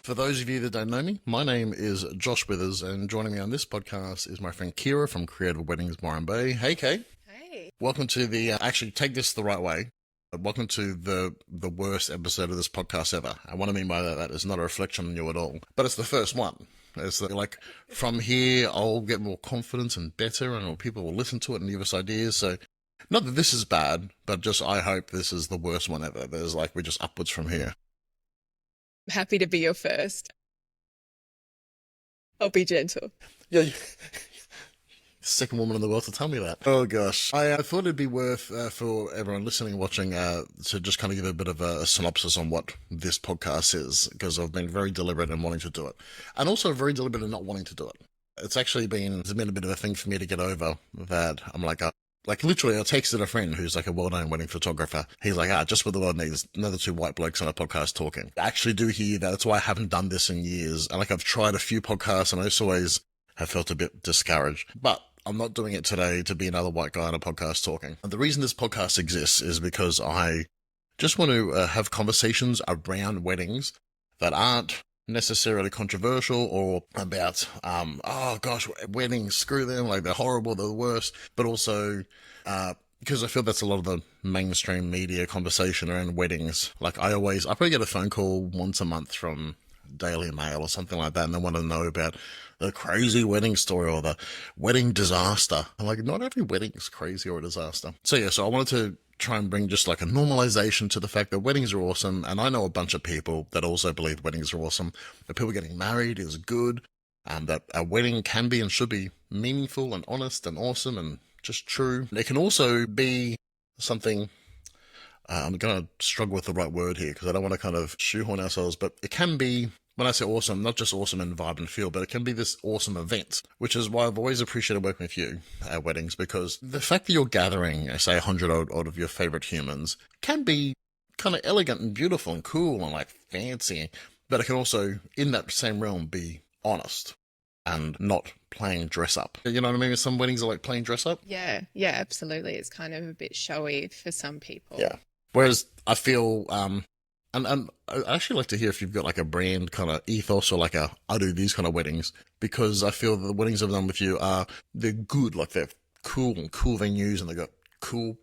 For those of you that don't know me, my name is Josh Withers, and joining me on this podcast is my friend Kiera from Creative Weddings Byron Bay. Hey, Kay. Hey. Welcome to the, actually, take this the right way. Welcome to the worst episode of this podcast ever. And what I mean by that is not a reflection on you at all, but it's the first one. It's like, from here, I'll get more confidence and better, and people will listen to it and give us ideas. So, not that this is bad, but just I hope this is the worst one ever. There's like, we're just upwards from here. I'm happy to be your first. I'll be gentle. Yeah, second woman in the world to tell me that. Oh gosh, I thought it'd be worth for everyone listening, watching, to just kind of give a bit of a synopsis on what this podcast is, because I've been very deliberate in wanting to do it, and also very deliberate in not wanting to do it. It's been a bit of a thing for me to get over that. I'm like literally, I texted a friend who's like a well-known wedding photographer. He's like, just what the world needs, another two white blokes on a podcast talking. I actually do hear that. That's why I haven't done this in years. And like, I've tried a few podcasts and I just always have felt a bit discouraged. But I'm not doing it today to be another white guy on a podcast talking. And the reason this podcast exists is because I just want to have conversations around weddings that aren't necessarily controversial or about oh gosh, weddings, screw them, like they're horrible, they're the worst, but also because I feel that's a lot of the mainstream media conversation around weddings. Like I probably get a phone call once a month from Daily Mail or something like that, and they want to know about the crazy wedding story or the wedding disaster. I'm like, not every wedding is crazy or a disaster. So I wanted to try and bring just like a normalization to the fact that weddings are awesome. And I know a bunch of people that also believe weddings are awesome, that people getting married is good, and that a wedding can be and should be meaningful and honest and awesome and just true. It can also be something, I'm going to struggle with the right word here because I don't want to kind of shoehorn ourselves, but it can be, when I say awesome, not just awesome in vibe and feel, but it can be this awesome event, which is why I've always appreciated working with you at weddings, because the fact that you're gathering, say, 100 odd of your favorite humans can be kind of elegant and beautiful and cool and like fancy, but it can also, in that same realm, be honest and not playing dress up. You know what I mean? Some weddings are like playing dress up. Yeah, absolutely. It's kind of a bit showy for some people. Yeah. Whereas I feel, and I'd actually like to hear if you've got like a brand kind of ethos or like I do these kind of weddings, because I feel that the weddings I've done with you they're good, like they're cool venues and they've got cool,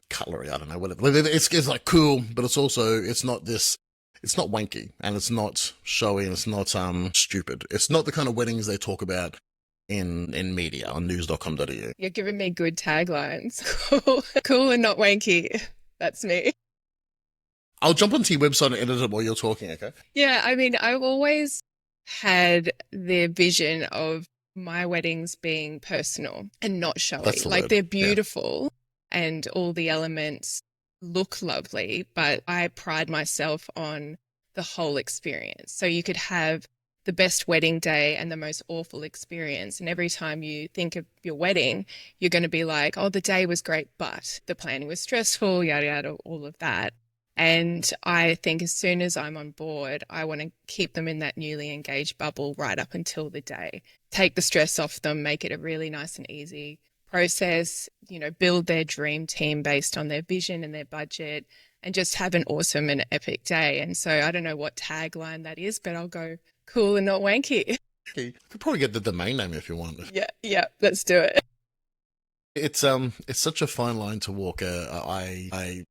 cutlery, I don't know, whatever. It's like cool, but it's also, it's not wanky and it's not showy and it's not stupid. It's not the kind of weddings they talk about in media on news.com.au. You're giving me good taglines. Cool and not wanky. That's me. I'll jump onto your website and edit it while you're talking, okay? Yeah, I mean, I've always had the vision of my weddings being personal and not showy. That's the like word. they're beautiful and all the elements look lovely, but I pride myself on the whole experience. So you could have the best wedding day and the most awful experience. And every time you think of your wedding, you're going to be like, oh, the day was great, but the planning was stressful, yada, yada, all of that. And I think as soon as I'm on board, I want to keep them in that newly engaged bubble right up until the day. Take the stress off them, make it a really nice and easy process, build their dream team based on their vision and their budget, and just have an awesome and epic day. And so I don't know what tagline that is, but I'll go cool and not wanky. You could probably get the domain name if you want. Yeah, let's do it. It's such a fine line to walk. I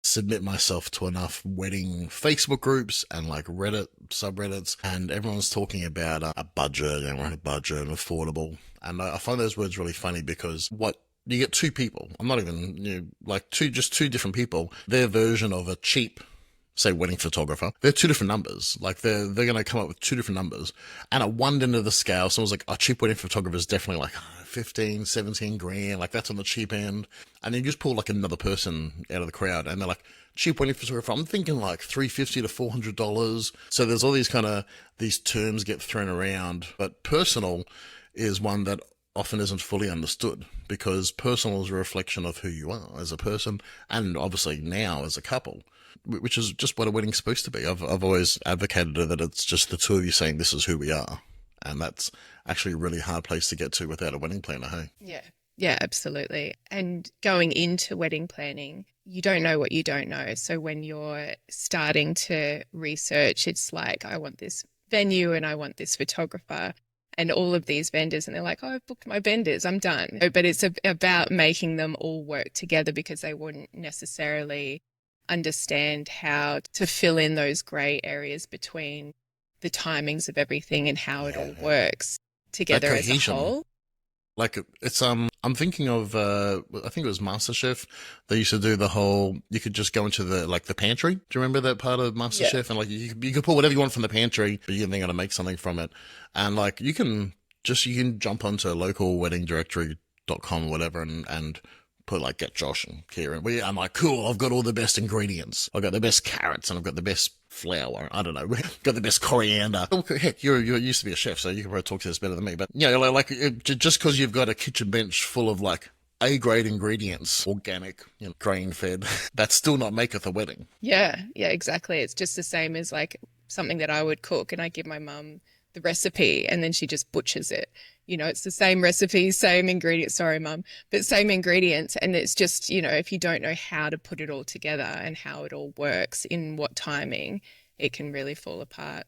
submit myself to enough wedding Facebook groups and like Reddit subreddits, and everyone's talking about a budget and a budget and affordable. And I find those words really funny because you get two people. I'm not even just two different people. Their version of a cheap, say, wedding photographer, they're two different numbers. Like they're going to come up with two different numbers. And at one end of the scale, someone's like, a cheap wedding photographer is definitely like 15, 17 grand. Like that's on the cheap end. And then you just pull like another person out of the crowd and they're like, cheap wedding photographer, I'm thinking like $350 to $400. So there's all these terms get thrown around, but personal is one that often isn't fully understood, because personal is a reflection of who you are as a person and obviously now as a couple, which is just what a wedding's supposed to be. I've always advocated that it's just the two of you saying this is who we are, and that's actually a really hard place to get to without a wedding planner, hey? Yeah, absolutely. And going into wedding planning, you don't know what you don't know. So when you're starting to research, it's like, I want this venue and I want this photographer and all of these vendors. And they're like, oh, I've booked my vendors, I'm done. But it's about making them all work together because they wouldn't necessarily understand how to fill in those gray areas between the timings of everything and how it all works That together as a cohesion. whole. Like it's I'm thinking of I think it was MasterChef. They used to do the whole you could just go into the like the pantry. Do you remember that part of Yeah. MasterChef? And like you could put whatever you want from the pantry, but you're then gonna make something from it. And like you can jump onto local wedding directory.com or whatever and put like get Josh and Kiera. I'm like, cool, I've got all the best ingredients. I've got the best carrots and I've got the best flour. I don't know. Got the best coriander. Oh, heck, you used to be a chef, so you can probably talk to this better than me. But yeah, just because you've got a kitchen bench full of like A-grade ingredients, organic, grain-fed, that still not maketh a wedding. Yeah, yeah, exactly. It's just the same as like something that I would cook and I give my mum the recipe and then she just butchers it. It's the same recipe, same ingredients. Sorry, mum, but same ingredients. And it's just, if you don't know how to put it all together and how it all works in what timing, it can really fall apart.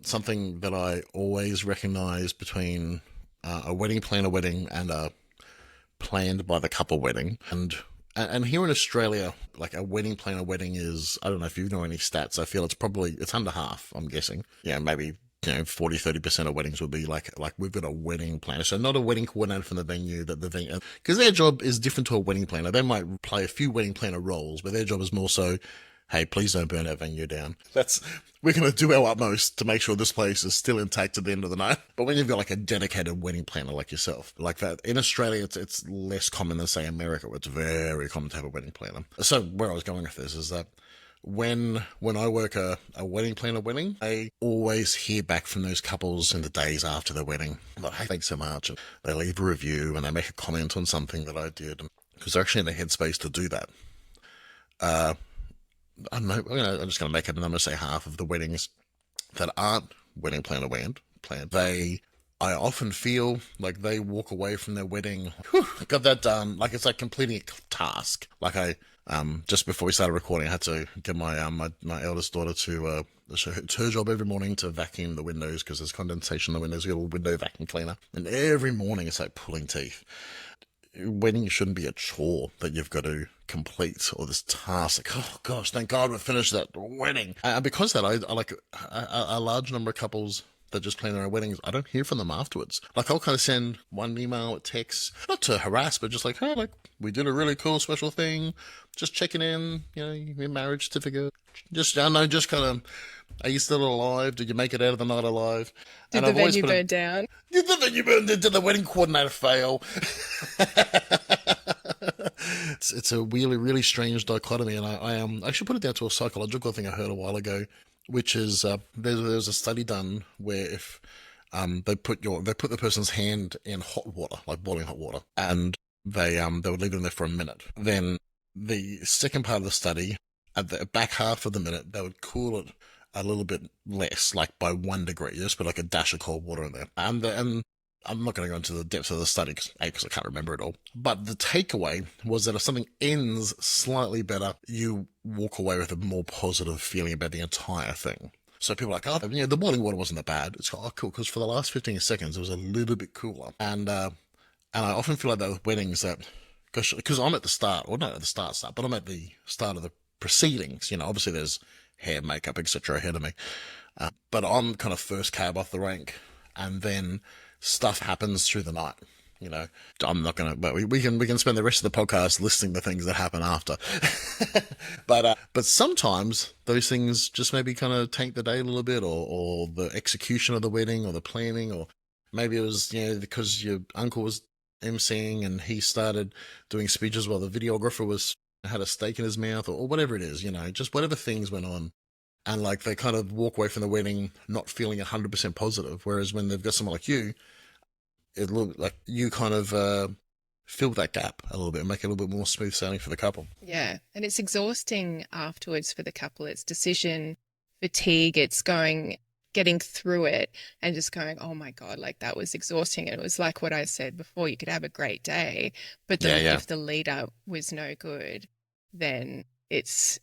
Something that I always recognize between a wedding planner wedding and a planned by the couple wedding, and here in Australia, like a wedding planner wedding is, I don't know if you know any stats. I feel it's under half, I'm guessing. Yeah, maybe 40-30% of weddings would be like we've got a wedding planner, so not a wedding coordinator from the venue, that the venue, because their job is different to a wedding planner. They might play a few wedding planner roles, but their job is more so, hey, please don't burn our venue down. We're going to do our utmost to make sure this place is still intact at the end of the night. But when you've got like a dedicated wedding planner like yourself, like that, in Australia, it's less common than say America, where it's very common to have a wedding planner. So where I was going with this is that when I work a wedding planner wedding, I always hear back from those couples in the days after the wedding, like, hey, thanks so much. And they leave a review and they make a comment on something that I did, because they're actually in the headspace to do that. I don't know, I'm just going to make it, and I'm going to say half of the weddings that aren't wedding planner planned, I often feel like they walk away from their wedding, whew, got that done, like it's like completing a task. Like just before we started recording, I had to get my eldest daughter to, it's her job every morning to vacuum the windows because there's condensation in the windows. We got a little window vacuum cleaner, and every morning it's like pulling teeth. Wedding shouldn't be a chore that you've got to complete, or this task. Like, oh gosh, thank God we finished that wedding. And because of that, I like a large number of couples that just plan their own weddings. I don't hear from them afterwards. Like I'll kind of send one email, a text, not to harass, but just like, hey, like we did a really cool special thing. Just checking in, your marriage certificate. Just I know, just kind of. Are you still alive? Did you make it out of the night alive? Did the venue burn down? Did the venue burn? Did the wedding coordinator fail? It's a really, really strange dichotomy, and I should put it down to a psychological thing I heard a while ago, which is there's a study done where if they put the person's hand in hot water, like boiling hot water, and they would leave them there for a minute. Then the second part of the study, at the back half of the minute, they would cool it a little bit less, like by 1 degree. Just put like a dash of cold water in there. And I'm not going to go into the depths of the study because I can't remember it all. But the takeaway was that if something ends slightly better, you walk away with a more positive feeling about the entire thing. So people are like, oh, the boiling water wasn't that bad. It's like, oh, cool, because for the last 15 seconds, it was a little bit cooler. And I often feel like that with weddings, that because I'm at the start, or not at the start, but I'm at the start of the proceedings. Obviously there's hair, makeup, etc. ahead of me. But I'm kind of first cab off the rank, and then stuff happens through the night. I'm not gonna, but we can spend the rest of the podcast listing the things that happen after. but sometimes those things just maybe kind of tank the day a little bit, or the execution of the wedding, or the planning, or maybe it was because your uncle was emceeing and he started doing speeches while the videographer had a steak in his mouth, or whatever it is, just whatever things went on. And like they kind of walk away from the wedding not feeling 100% positive. Whereas when they've got someone like you, it looks like you kind of fill that gap a little bit and make it a little bit more smooth sailing for the couple. Yeah. And it's exhausting afterwards for the couple. It's decision fatigue. It's getting through it and just going, oh my God, like that was exhausting. And it was like what I said before, you could have a great day, but if the lead up was no good, then it's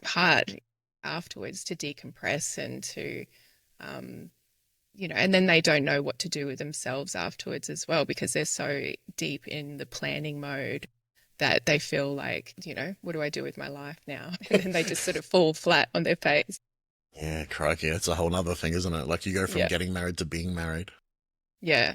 hard afterwards to decompress and to And then they don't know what to do with themselves afterwards as well, because they're so deep in the planning mode that they feel like, what do I do with my life now? And then they just sort of fall flat on their face. Yeah, crikey, it's a whole other thing, isn't it? Like you go from Yeah. getting married to being married. Yeah.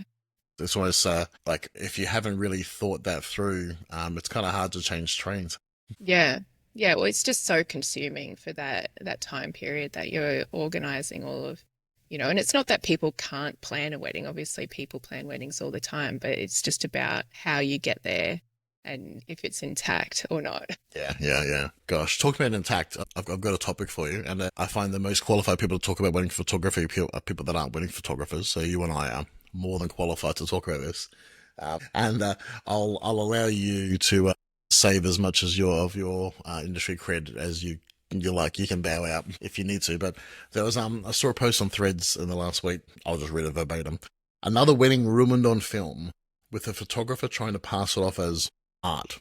It's almost like if you haven't really thought that through, it's kind of hard to change trains. Yeah. Yeah. Well, it's just so consuming for that time period that you're organizing all of, and it's not that people can't plan a wedding. Obviously, people plan weddings all the time, but it's just about how you get there and if it's intact or not. Yeah. Gosh, talking about intact, I've got a topic for you, and I find the most qualified people to talk about wedding photography are people that aren't wedding photographers. So you and I are more than qualified to talk about this, and I'll allow you to save as much as of your industry cred as you like. You can bow out if you need to, but there was I saw a post on Threads in the last week. I'll just read it verbatim. Another wedding ruined on film, with a photographer trying to pass it off as art.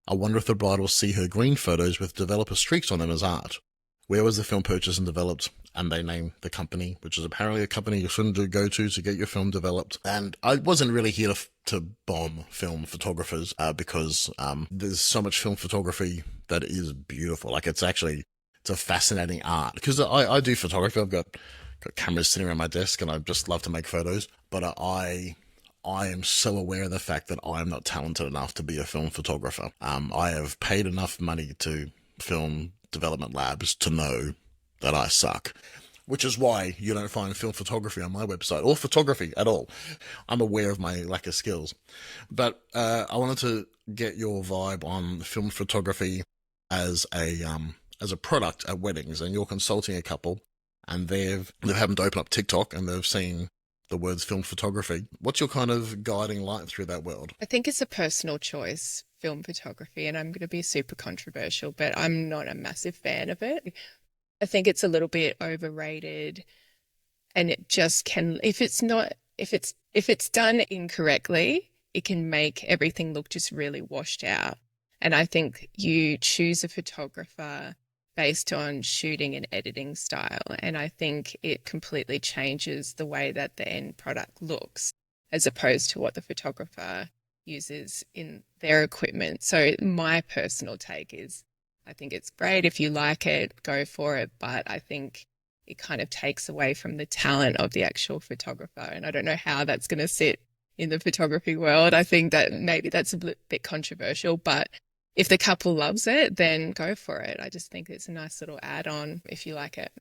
I wonder if the bride will see her green photos with developer streaks on them as art. Where was the film purchased and developed? And they name the company, which is apparently a company you shouldn't go to get your film developed. And I wasn't really here to bomb film photographers because there's so much film photography that is beautiful. Like it's a fascinating art. Because I do photography. I've got cameras sitting around my desk and I just love to make photos. But I am so aware of the fact that I'm not talented enough to be a film photographer. I have paid enough money to film development labs to know that I suck, which is why you don't find film photography on my website or photography at all. I'm aware of my lack of skills, but I wanted to get your vibe on film photography as a product at weddings, and you're consulting a couple, and they've happened to open up TikTok and they've seen the words film photography. What's your kind of guiding light through that world? I think it's a personal choice, film photography, and I'm going to be super controversial, but I'm not a massive fan of it. I think it's a little bit overrated, and it just can, if it's done incorrectly, it can make everything look just really washed out. And I think you choose a photographer based on shooting and editing style. And I think it completely changes the way that the end product looks as opposed to what the photographer uses in their equipment. So my personal take is I think it's great. If you like it, go for it. But I think it kind of takes away from the talent of the actual photographer. And I don't know how that's going to sit in the photography world. I think that maybe that's a bit controversial, but if the couple loves it, then go for it. I just think it's a nice little add-on if you like it.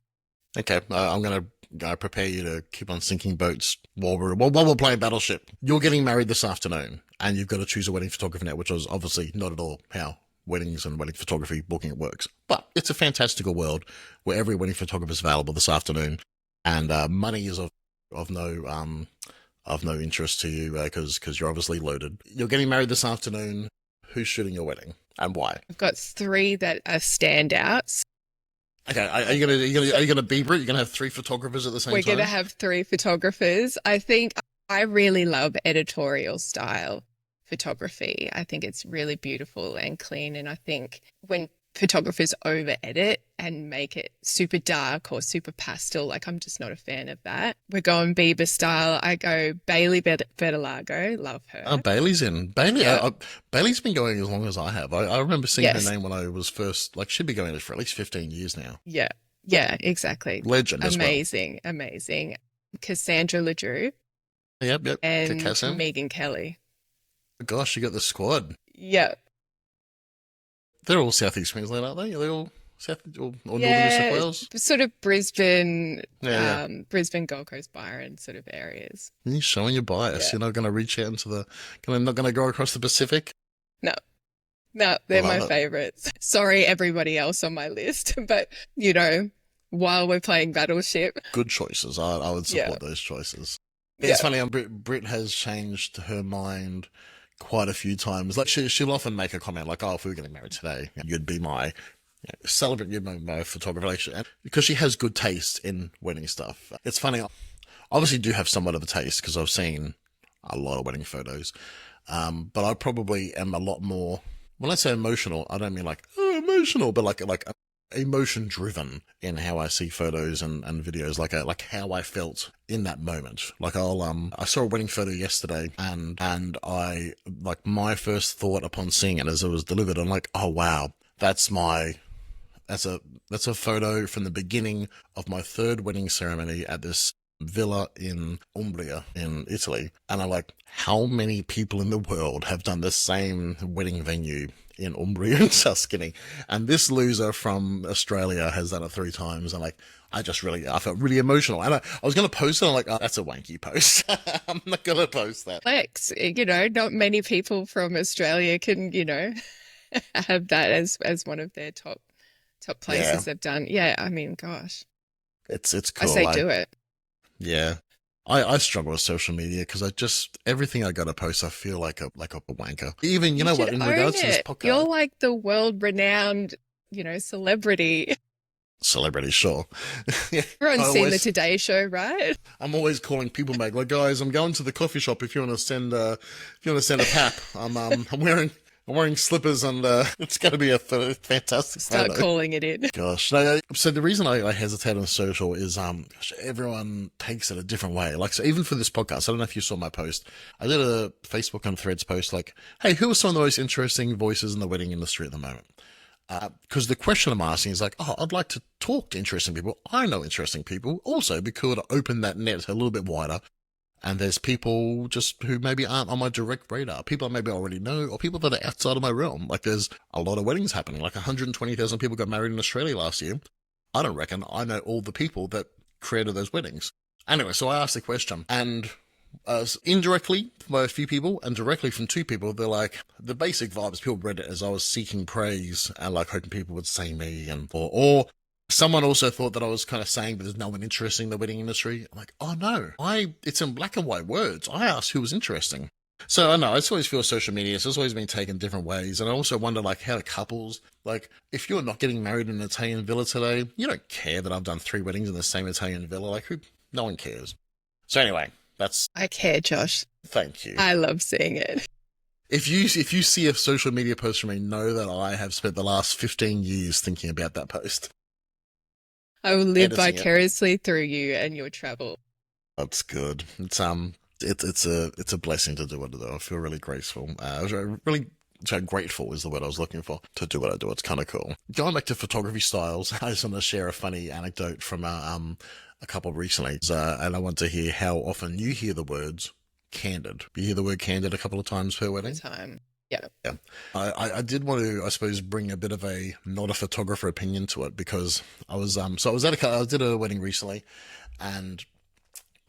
Okay, I'm going to prepare you to keep on sinking boats while we're playing Battleship. You're getting married this afternoon, and you've got to choose a wedding photographer now, which is obviously not at all how weddings and wedding photography booking works. But it's a fantastical world where every wedding photographer is available this afternoon, and money is of no interest to you because you're obviously loaded. You're getting married this afternoon. Who's shooting your wedding and why? I've got 3 that are standouts. Okay, are you gonna be Brit? You're gonna have 3 photographers at the same time? We're going to have 3 photographers. I think I really love editorial style photography. I think it's really beautiful and clean. And I think when photographers over edit and make it super dark or super pastel, like I'm just not a fan of that. We're going Bieber style. I go Bailey Bettelago. Love her. Oh, Bailey's in. Bailey, Yeah. Bailey's been going as long as I have. I remember seeing Yes. her name when I was first, like she'd be going for at least 15 years now. Yeah. Yeah, exactly. Legend as well. Amazing. Cassandra LeDroux Yep. and Cassim. Megan Kelly. Gosh, you got the squad. Yeah. They're all Southeast Queensland, aren't they? Are they all South or Northern New South Wales? Sort of Brisbane, Yeah. Brisbane, Gold Coast, Byron sort of areas. You're showing your bias. Yeah. You're not going to reach out into not going to go across the Pacific? No, they're Love my it. favorites. Sorry, everybody else on my list, but while we're playing Battleship. Good choices. I would support those choices. Yeah. It's funny, Brit has changed her mind quite a few times. Like she'll often make a comment like, "Oh, if we were getting married today, you'd be my celebrant, you'd be my photographer." And because she has good taste in wedding stuff. It's funny. I obviously do have somewhat of a taste because I've seen a lot of wedding photos. But I probably am a lot more. When I say emotional, I don't mean like emotional, but like emotion driven in how I see photos and videos, like how I felt in that moment. Like I saw a wedding photo yesterday, and I, like, my first thought upon seeing it as it was delivered, I'm like, oh wow, that's a photo from the beginning of my third wedding ceremony at this villa in Umbria in Italy. And I'm like, how many people in the world have done the same wedding venue in Umbria and Tuscany? And this loser from Australia has done it 3 times. And like, I felt really emotional. And I was going to post it. I'm like, oh, that's a wanky post. I'm not going to post that. Flex, not many people from Australia can, have that as one of their top places they've done. Yeah, I mean, gosh. It's I cool. say do it. Yeah. I struggle with social media because everything I got to post, I feel like a wanker. Even, you know what, in regards to this podcast. You're like the world-renowned, celebrity. Celebrity, sure. Everyone's seen the Today Show, right? I'm always calling people back, like, guys, I'm going to the coffee shop if you want to send a pap. I'm wearing slippers, and it's going to be a fantastic Start photo. calling it in. Gosh. No, so the reason I hesitate on social is everyone takes it a different way. Like, so even for this podcast, I don't know if you saw my post. I did a Facebook and Threads post like, hey, who are some of the most interesting voices in the wedding industry at the moment? Because the question I'm asking is like, oh, I'd like to talk to interesting people. I know interesting people. Also, it'd be cool to open that net a little bit wider. And there's people just who maybe aren't on my direct radar. People I maybe already know, or people that are outside of my realm. Like, there's a lot of weddings happening. Like 120,000 people got married in Australia last year. I don't reckon I know all the people that created those weddings. Anyway, so I asked the question, and indirectly by a few people and directly from 2 people, they're like, the basic vibes, people read it as I was seeking praise and like hoping people would say me, and or someone also thought that I was kind of saying that there's no one interesting in the wedding industry. I'm like, oh no, it's in black and white words. I asked who was interesting. So I know, I just always feel social media has always been taken different ways. And I also wonder, like, how do couples, like, if you're not getting married in an Italian villa today, you don't care that I've done 3 weddings in the same Italian villa. Like, no one cares. So anyway, I care, Josh. Thank you. I love seeing it. If you see a social media post from me, know that I have spent the last 15 years thinking about that post. I will live vicariously through you and your travel. That's good. It's a blessing to do what I do. I feel really graceful. Really grateful is the word I was looking for, to do what I do. It's kind of cool. Going back to photography styles, I just want to share a funny anecdote from a couple recently, and I want to hear how often you hear the words candid. You hear the word candid a couple of times per wedding? Yeah. I did want to, I suppose, bring a bit of a not a photographer opinion to it, because I did a wedding recently, and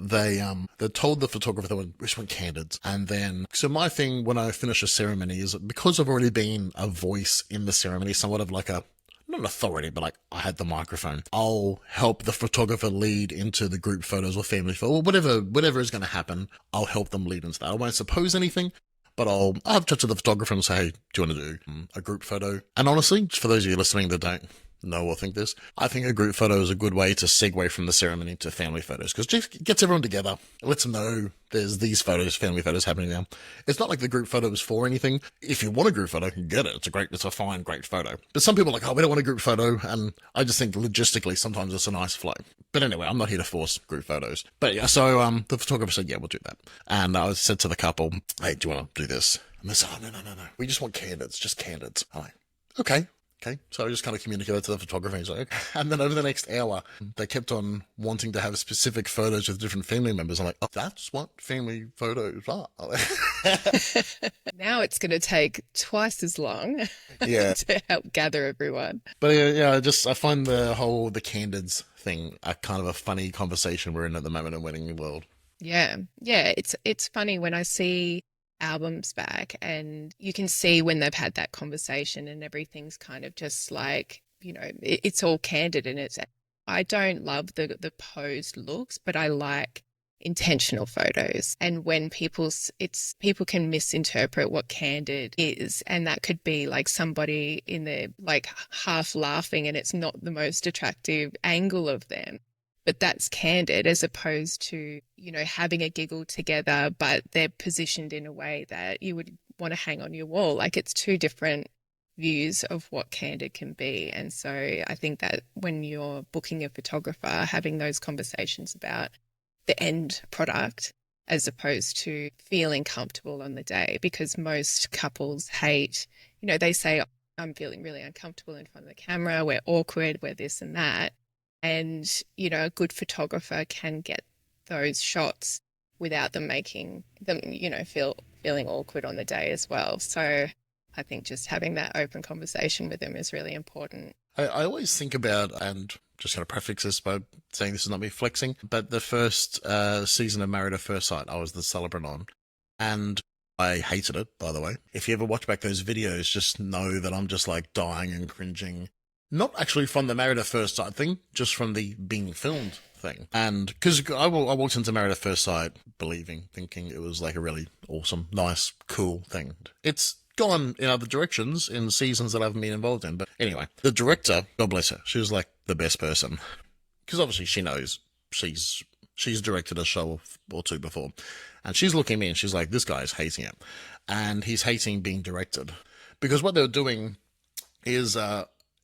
they told the photographer they just went candid. And then, so my thing when I finish a ceremony is, because I've already been a voice in the ceremony, somewhat of like not an authority, but like I had the microphone, I'll help the photographer lead into the group photos or family photos, or whatever is going to happen. I'll help them lead into that. I won't suppose anything, but I'll chat to the photographer and say, hey, do you want to do a group photo? And honestly, for those of you listening that don't know or think this, I think a group photo is a good way to segue from the ceremony to family photos, because it just gets everyone together. It lets them know there's these family photos happening now. It's not like the group photo is for anything. If you want a group photo, get it. It's a fine, great photo. But some people are like, oh, we don't want a group photo. And I just think logistically, sometimes it's a nice flow. But anyway, I'm not here to force group photos. But yeah, so the photographer said, yeah, we'll do that. And I said to the couple, hey, do you want to do this? And they said, oh, no. We just want candids, just candids. I'm like, okay. So I just kind of communicated to the photographer. He's like, okay. And then over the next hour, they kept on wanting to have specific photos with different family members. I'm like, oh, that's what family photos are. Now it's going to take twice as long to help gather everyone. But yeah, I find the candids thing a kind of a funny conversation we're in at the moment in wedding world. Yeah. It's funny when I see albums back, and you can see when they've had that conversation and everything's kind of just like, it's all candid, and I don't love the posed looks, but I like intentional photos. And when people can misinterpret what candid is, and that could be like somebody in there like half laughing and it's not the most attractive angle of them. But that's candid, as opposed to, having a giggle together, but they're positioned in a way that you would want to hang on your wall. Like, it's two different views of what Candid can be. And so I think that when you're booking a photographer, having those conversations about the end product as opposed to feeling comfortable on the day, because most couples hate, they say, I'm feeling really uncomfortable in front of the camera, we're awkward, we're this and that. And, a good photographer can get those shots without them making them, feeling awkward on the day as well. So I think just having that open conversation with them is really important. I always think about, and just going to prefix this by saying this is not me flexing, but the first season of Married at First Sight, I was the celebrant on, and I hated it, by the way. If you ever watch back those videos, just know that I'm just like dying and cringing. Not actually from the Married at First Sight thing, just from the being filmed thing. And because I walked into Married at First Sight thinking it was like a really awesome, nice, cool thing. It's gone in other directions in seasons that I haven't been involved in. But anyway, the director, God bless her, she was like the best person. Because obviously she knows she's directed a show or two before. And she's looking at me and she's like, this guy's hating it. And he's hating being directed. Because what they were doing is,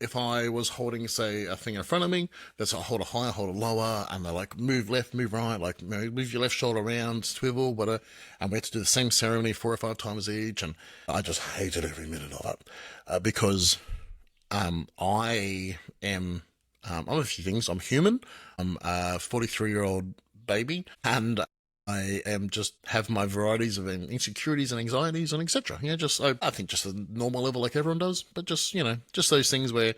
if I was holding, say, a thing in front of me, that's I hold it higher, hold it lower, and they're like, move left, move right, like, move your left shoulder around, swivel, whatever. And we had to do the same ceremony 4 or 5 times each, and I just hated every minute of it. Because I am, I'm a few things. I'm human. I'm a 43-year-old baby, and I am just have my varieties of insecurities and anxieties and etc. Just I think just a normal level like everyone does, but just just those things where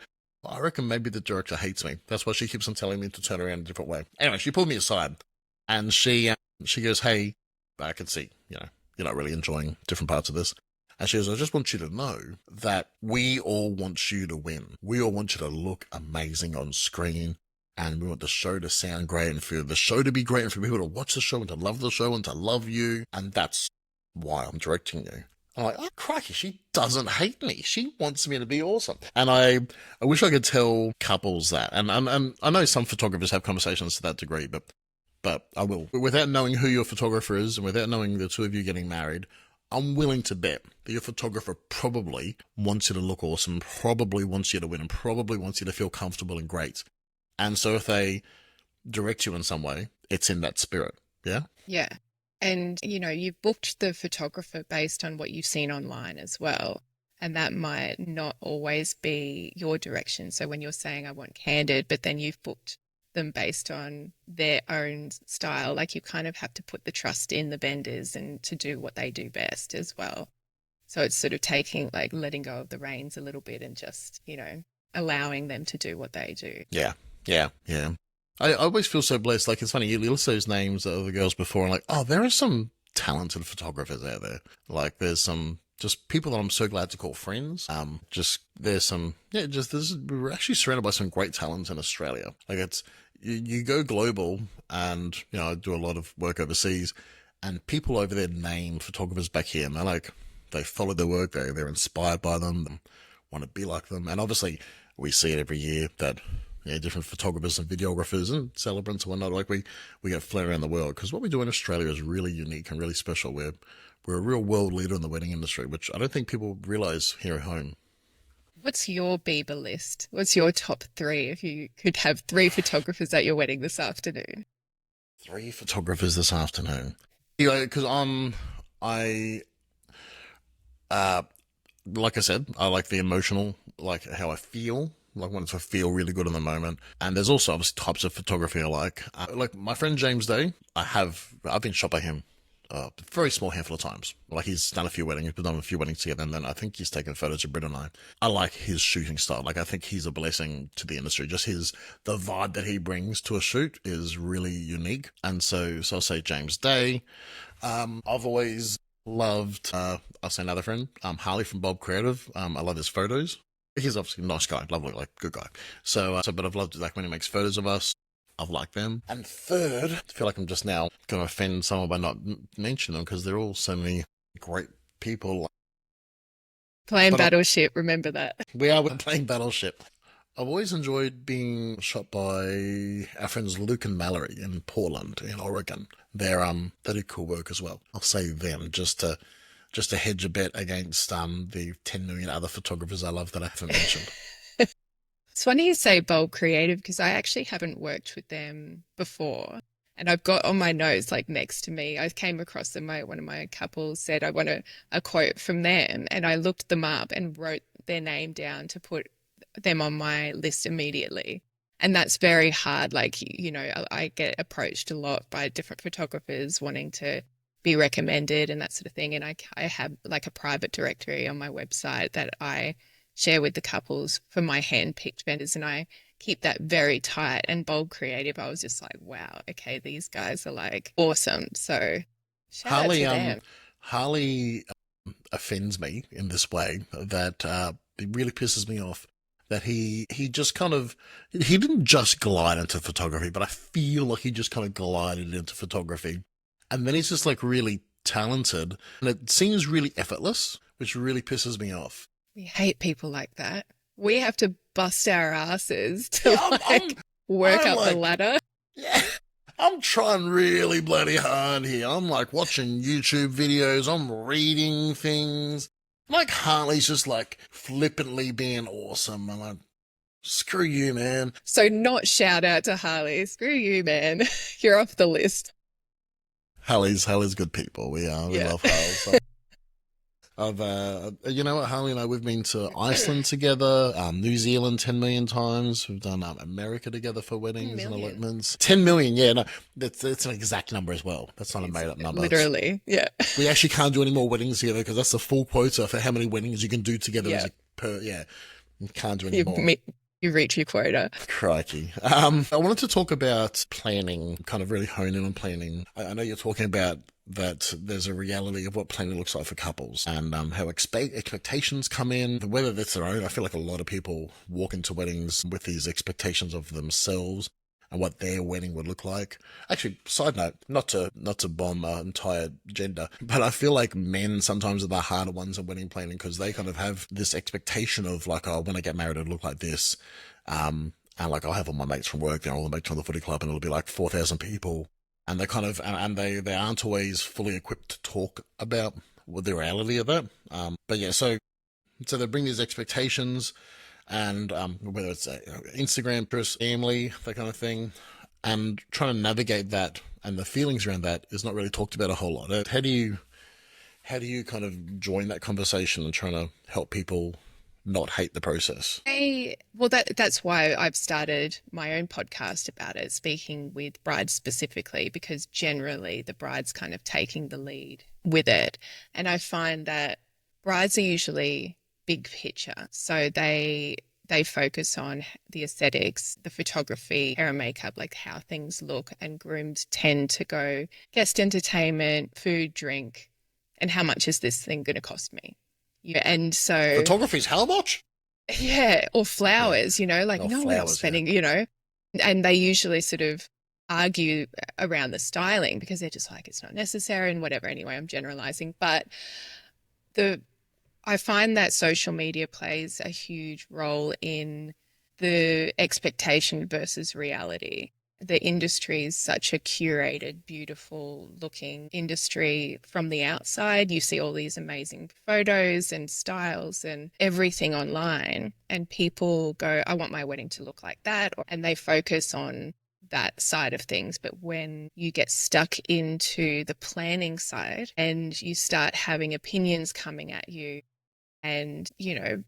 I reckon maybe the director hates me. That's why she keeps on telling me to turn around a different way. Anyway, she pulled me aside and she goes, "Hey, I can see you're not really enjoying different parts of this." And she goes, "I just want you to know that we all want you to win. We all want you to look amazing on screen. And we want the show to sound great and for the show to be great and for people to watch the show and to love the show and to love you. And that's why I'm directing you." I'm like, oh, crikey, she doesn't hate me. She wants me to be awesome. And I wish I could tell couples that. And I know some photographers have conversations to that degree, but I will. Without knowing who your photographer is and without knowing the two of you getting married, I'm willing to bet that your photographer probably wants you to look awesome, probably wants you to win, and probably wants you to feel comfortable and great. And so if they direct you in some way, it's in that spirit. Yeah? Yeah. And, you've booked the photographer based on what you've seen online as well. And that might not always be your direction. So when you're saying, I want Candid, but then you've booked them based on their own style, like you kind of have to put the trust in the vendors and to do what they do best as well. So it's sort of letting go of the reins a little bit and just, allowing them to do what they do. Yeah. I always feel so blessed. Like, it's funny, you list those names of the girls before and like, oh, there are some talented photographers out there. Like, there's some just people that I'm so glad to call friends. We're actually surrounded by some great talent in Australia. Like, you go global and, I do a lot of work overseas and people over there name photographers back here and they follow their work, they're inspired by them, they want to be like them. And obviously we see it every year that different photographers and videographers and celebrants and whatnot, like we get flown around the world because what we do in Australia is really unique and really special. We're a real world leader in the wedding industry, which I don't think people realize here at home. What's your Bieber list? What's your top 3 if you could have 3 photographers at your wedding this afternoon? 3 photographers this afternoon. Because like I said, I like the emotional, like how I feel. Like, I want it to feel really good in the moment. And there's also obviously types of photography I like. Like my friend James Day, I've been shot by him a very small handful of times. Like, he's done a few weddings, we've done a few weddings together, and then I think he's taken photos of Britt and I. I like his shooting style. Like, I think he's a blessing to the industry. Just the vibe that he brings to a shoot is really unique. And so I'll say James Day. I've always loved, I'll say another friend, Harley from Bob Creative. I love his photos. He's obviously a nice guy, lovely, like good guy. But I've loved like when he makes photos of us. I've liked them. And third, I feel like I'm just now going to offend someone by not mentioning them because they're all so many great people. Playing Battleship, remember that. We're playing Battleship. I've always enjoyed being shot by our friends Luke and Mallory in Portland, in Oregon. They do cool work as well. I'll say them just to just to hedge a bet against the 10 million other photographers I love that I haven't mentioned. It's funny you say Bold Creative because I actually haven't worked with them before. And I've got on my notes, like next to me, I came across them. One of my couples said, I want a quote from them. And I looked them up and wrote their name down to put them on my list immediately. And that's very hard. Like, I get approached a lot by different photographers wanting to be recommended and that sort of thing. And I have like a private directory on my website that I share with the couples for my hand-picked vendors, and I keep that very tight. And Bold Creative, I was just like, wow, okay, these guys are like awesome. So shout out Harley, to them. Harley offends me in this way that it really pisses me off that he just kind of he didn't just glide into photography, but I feel like he just kind of glided into photography, and then he's just like really talented, and it seems really effortless, which really pisses me off. We hate people like that. We have to bust our asses Yeah, to like work I'm up the like, ladder. yeah, I'm trying really bloody hard here. I'm like watching YouTube videos. I'm reading things. Like Harley's just like flippantly being awesome. I'm like, screw you, man. So not shout out to Harley. Screw you, man. You're off the list. Harley's good people. We Yeah. love Harley. So you know what, Harley and I, we've been to Iceland together, New Zealand 10 million times. We've done America together for weddings and Million. elopements. 10 million, yeah, no, that's an exact number as well. That's not a It's made up number. literally, yeah. We actually can't do any more weddings together because that's the full quota for how many weddings you can do together Yeah. as a per, yeah. You can't do any You more. meet, you reach your quota. Crikey. I wanted to talk about planning, kind of really hone in on planning. I know you're talking about that there's a reality of what planning looks like for couples and how expectations come in, whether that's their own. I feel like a lot of people walk into weddings with these expectations of themselves and what their wedding would look like. Actually, side note, not to bomb entire gender, but I feel like men sometimes are the harder ones at wedding planning because they kind of have this expectation of like, oh, when I get married, it'll look like this. And like I'll have all my mates from work, they're all the mates from the footy club, and it'll be like 4,000 people, and they kind of and they aren't always fully equipped to talk about the reality of that. But yeah, so they bring these expectations, and whether it's Instagram, Chris, family, that kind of thing, and trying to navigate that and the feelings around that is not really talked about a whole lot. How do you kind of join that conversation and trying to help people not hate the process? Well, that's why I've started my own podcast about it, speaking with brides specifically, because generally the bride's kind of taking the lead with it. And I find that brides are usually big picture. So they focus on the aesthetics, the photography, hair and makeup, like how things look, and grooms tend to go guest entertainment, food, drink, and how much is this thing going to cost me? Yeah, and so Photography's how much? yeah, or flowers, like Oh, no one's flowers, spending, and they usually sort of argue around the styling because they're just like it's not necessary and whatever. Anyway, I'm generalizing, but I find that social media plays a huge role in the expectation versus reality. The industry is such a curated, beautiful looking industry from the outside. You see all these amazing photos and styles and everything online, and people go, I want my wedding to look like that. And they focus on that side of things. But when you get stuck into the planning side and you start having opinions coming at you, and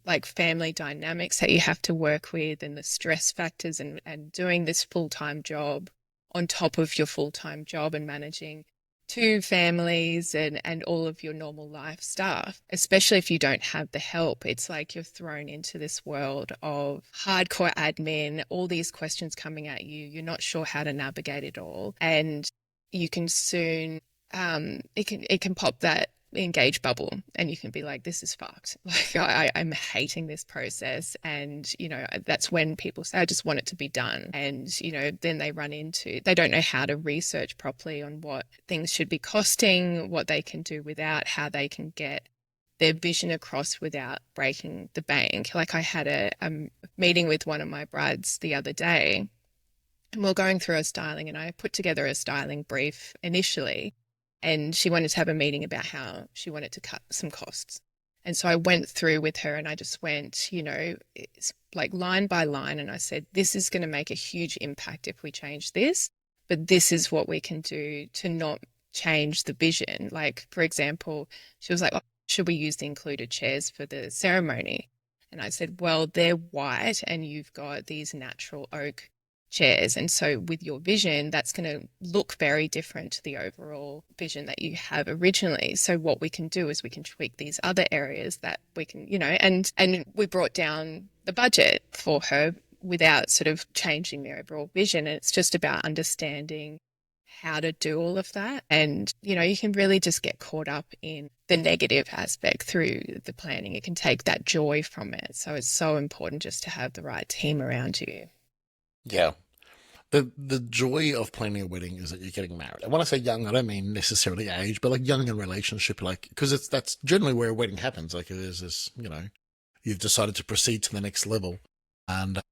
like family dynamics that you have to work with, and the stress factors, and doing this full-time job on top of your full-time job, and managing two families and all of your normal life stuff, especially if you don't have the help, it's like you're thrown into this world of hardcore admin, all these questions coming at you, you're not sure how to navigate it all, and you can soon it can pop that engage bubble, and you can be like, this is fucked. Like I'm hating this process. And that's when people say, I just want it to be done. And then they don't know how to research properly on what things should be costing, what they can do without, how they can get their vision across without breaking the bank. Like I had a meeting with one of my brides the other day, and we're going through her styling, and I put together a styling brief initially. And she wanted to have a meeting about how she wanted to cut some costs. And so I went through with her and I just went, it's like line by line. And I said, this is going to make a huge impact if we change this, but this is what we can do to not change the vision. Like, for example, she was like, oh, should we use the included chairs for the ceremony? And I said, well, they're white and you've got these natural oak chairs. And so with your vision, that's going to look very different to the overall vision that you have originally. So what we can do is we can tweak these other areas that we can, and we brought down the budget for her without sort of changing the overall vision. And it's just about understanding how to do all of that. And, you can really just get caught up in the negative aspect through the planning. It can take that joy from it. So it's so important just to have the right team around you. Yeah. The joy of planning a wedding is that you're getting married. And when I say young, I don't mean necessarily age, but like young in relationship, like, because that's generally where a wedding happens. Like, there's this, you've decided to proceed to the next level, and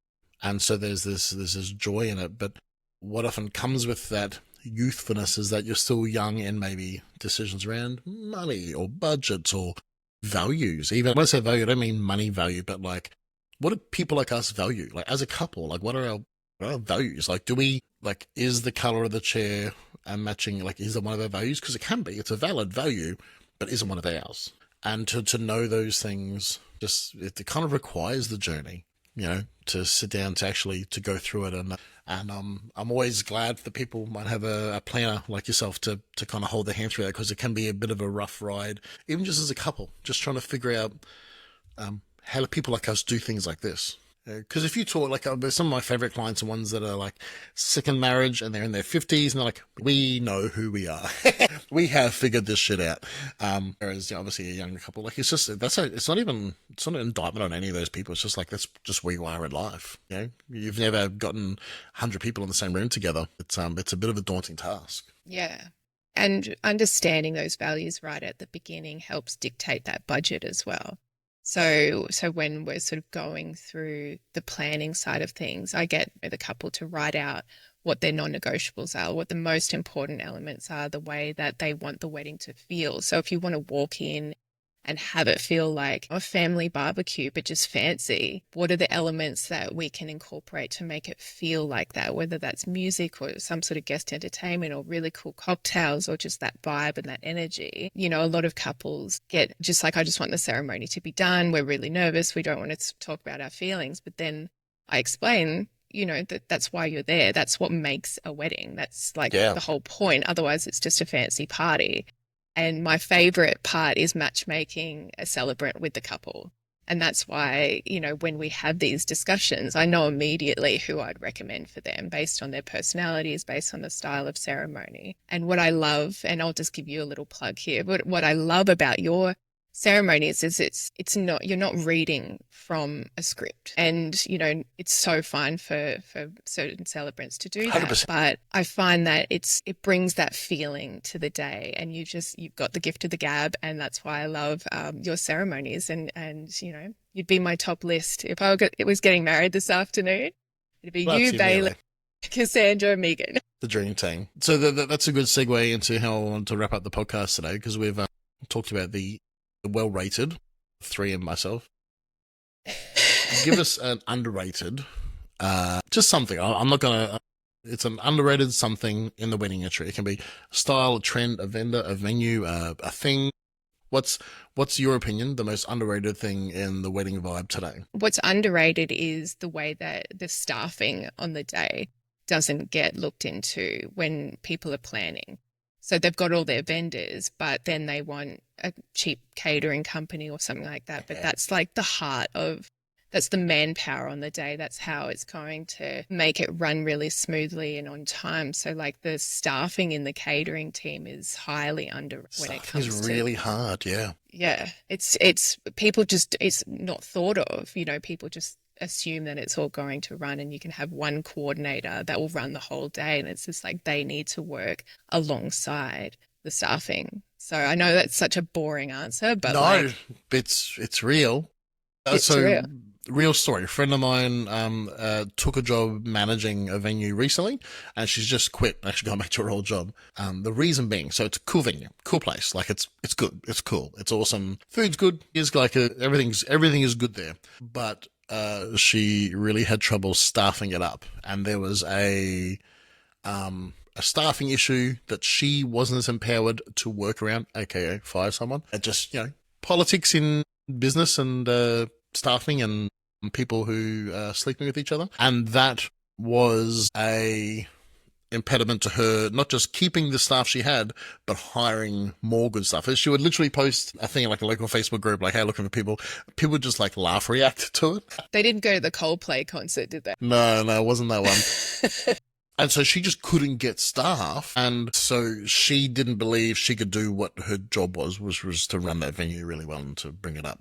so there's this joy in it. But what often comes with that youthfulness is that you're still young in maybe decisions around money or budgets or values. Even when I say value, I don't mean money value, but like, what do people like us value? Like, as a couple, like, what are our values? Like, is the color of the chair matching? Like, is it one of our values? Because it can be. It's a valid value, but isn't one of ours. And to know those things, it kind of requires the journey, to sit down to go through it. And I'm always glad that people might have a planner like yourself to kind of hold their hand through that, because it can be a bit of a rough ride, even just as a couple, just trying to figure out how do people like us do things like this. Because if you talk, like, some of my favorite clients are ones that are like second marriage and they're in their 50s and they're like, we know who we are. We have figured this shit out. Whereas obviously a younger couple, like, it's not an indictment on any of those people. It's just like, that's just where you are in life. You've never gotten 100 people in the same room together. It's a bit of a daunting task. Yeah. And understanding those values right at the beginning helps dictate that budget as well. So when we're sort of going through the planning side of things, I get the couple to write out what their non-negotiables are, what the most important elements are, the way that they want the wedding to feel. So if you want to walk in and have it feel like a family barbecue, but just fancy, what are the elements that we can incorporate to make it feel like that, whether that's music or some sort of guest entertainment or really cool cocktails or just that vibe and that energy. A lot of couples get just like, I just want the ceremony to be done. We're really nervous. We don't want to talk about our feelings. But then I explain, that's why you're there. That's what makes a wedding. That's like the whole point. Otherwise, it's just a fancy party. And my favorite part is matchmaking a celebrant with the couple. And that's why, when we have these discussions, I know immediately who I'd recommend for them based on their personalities, based on the style of ceremony. And what I love, and I'll just give you a little plug here, but what I love about your ceremonies is it's not, you're not reading from a script. And, it's so fine for certain celebrants to do that. 100%. But I find that it brings that feeling to the day, and you've got the gift of the gab. And that's why I love your ceremonies. And you'd be my top list. If it was getting married this afternoon, it'd be you, Bailey, Cassandra, Megan. The dream team. So that's a good segue into how I want to wrap up the podcast today, because we've talked about the well-rated, 3 and myself. Give us an underrated, just something. I'm not going to, it's an underrated something in the wedding industry. It can be a style, a trend, a vendor, a venue, a thing. What's your opinion, the most underrated thing in the wedding vibe today? What's underrated is the way that the staffing on the day doesn't get looked into when people are planning. So they've got all their vendors, but then they want a cheap catering company or something like that. But that's like that's the manpower on the day. That's how it's going to make it run really smoothly and on time. So like the staffing in the catering team is highly under when it comes to. It's really hard, yeah. Yeah, it's people just, it's not thought of, people just assume that it's all going to run, and you can have one coordinator that will run the whole day, and it's just like they need to work alongside the staffing. So I know that's such a boring answer, but no, it's real. It's real. real story. A friend of mine took a job managing a venue recently, and she's just quit. Actually, gone back to her old job. The reason being, so it's a cool venue, cool place. Like it's good, it's cool, it's awesome. Food's good. It's like everything is good there. But she really had trouble staffing it up, and there was a staffing issue that she wasn't as empowered to work around, aka fire someone. It just, politics in business and staffing and people who are sleeping with each other. And that was a impediment to her not just keeping the staff she had, but hiring more good staff. She would literally post a thing like a local Facebook group, like, hey, looking for people. People would just like laugh, react to it. They didn't go to the Coldplay concert, did they? No, it wasn't that one. And so she just couldn't get staff. And so she didn't believe she could do what her job was to run that venue really well and to bring it up.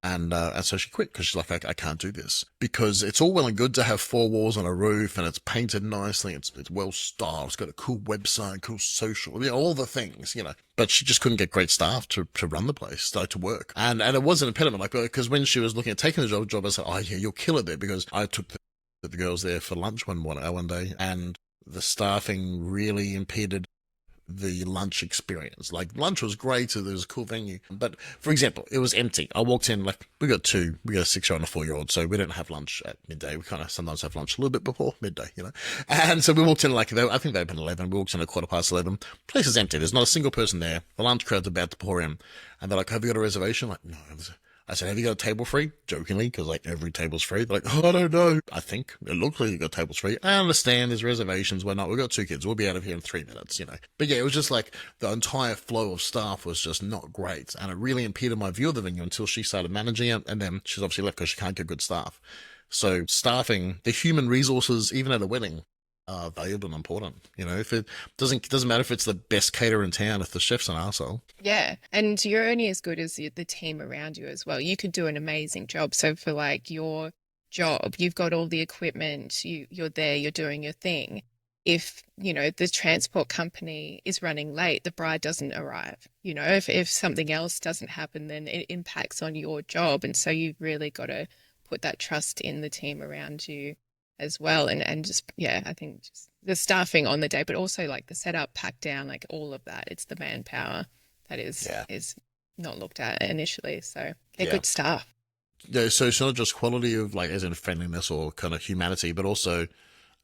And so she quit because she's like, I can't do this. Because it's all well and good to have 4 walls and a roof and it's painted nicely. It's well styled. It's got a cool website, cool social, all the things, But she just couldn't get great staff to run the place, to work. And it was an impediment, like, because when she was looking at taking the job, I said, oh yeah, you'll kill it there, because I took the girls there for lunch one day, and the staffing really impeded the lunch experience. Like, lunch was great, so there was a cool venue, but for example, it was empty. I walked in, like, we got a 6-year-old and a 4-year-old, so we don't have lunch at midday. We kind of sometimes have lunch a little bit before midday, and so we walked in, like, I think they opened 11. We walked in at 11:15. Place is empty. There's not a single person there. The lunch crowd's about to pour in, and they're like, have you got a reservation? Like, no. I said, have you got a table free? Jokingly, because like every table's free. They're like, oh, I don't know. I think it looks like you got tables free. I understand there's reservations. We're not. We've got 2 kids. We'll be out of here in 3 minutes, But yeah, it was just like the entire flow of staff was just not great. And it really impeded my view of the venue until she started managing it. And then she's obviously left because she can't get good staff. So staffing, the human resources, even at a wedding, are valuable and important. If it doesn't matter if it's the best caterer in town, if the chef's an arsehole. Yeah. And you're only as good as the team around you as well. You could do an amazing job. So for like your job, you've got all the equipment, you're there, you're doing your thing. If, the transport company is running late, the bride doesn't arrive. If something else doesn't happen, then it impacts on your job. And so you've really got to put that trust in the team around you as well. And just, yeah, I think just the staffing on the day, but also like the setup, pack down, like all of that. It's the manpower that is not looked at initially. So get good staff. Yeah, so it's not just quality of like as in friendliness or kind of humanity, but also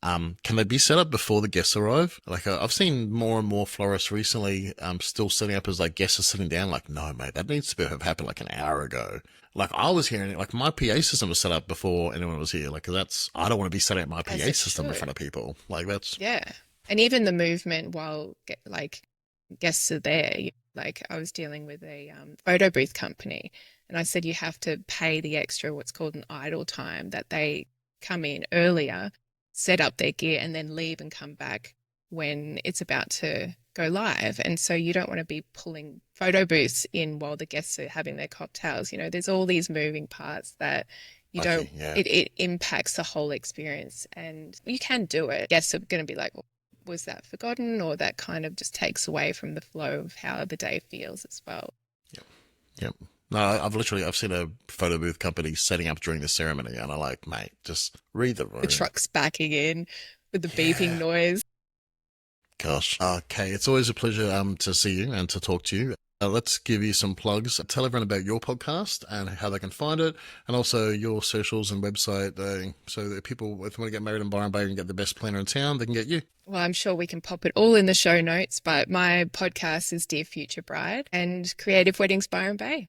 can they be set up before the guests arrive? Like I've seen more and more florists recently still setting up as like guests are sitting down. Like, no, mate, that needs to have happened like an hour ago. Like I was hearing it, like my PA system was set up before anyone was here. Like I don't want to be setting up my PA system in front of people. Like that's... Yeah. And even the movement while guests are there. Like I was dealing with a photo booth company, and I said you have to pay the extra, what's called an idle time, that they come in earlier, set up their gear, and then leave and come back when it's about to go live. And so you don't want to be pulling photo booths in while the guests are having their cocktails. There's all these moving parts that you don't, it impacts the whole experience, and you can do it. Guests are going to be like, well, was that forgotten? Or that kind of just takes away from the flow of how the day feels as well. Yep. No, I've seen a photo booth company setting up during the ceremony, and I'm like, mate, just read the room. The truck's backing in with the beeping noise. Gosh. Okay, it's always a pleasure to see you and to talk to you. Let's give you some plugs. Tell everyone about your podcast and how they can find it, and also your socials and website, so that people, if they want to get married in Byron Bay and get the best planner in town, they can get you. Well, I'm sure we can pop it all in the show notes, but my podcast is Dear Future Bride and Creative Weddings Byron Bay.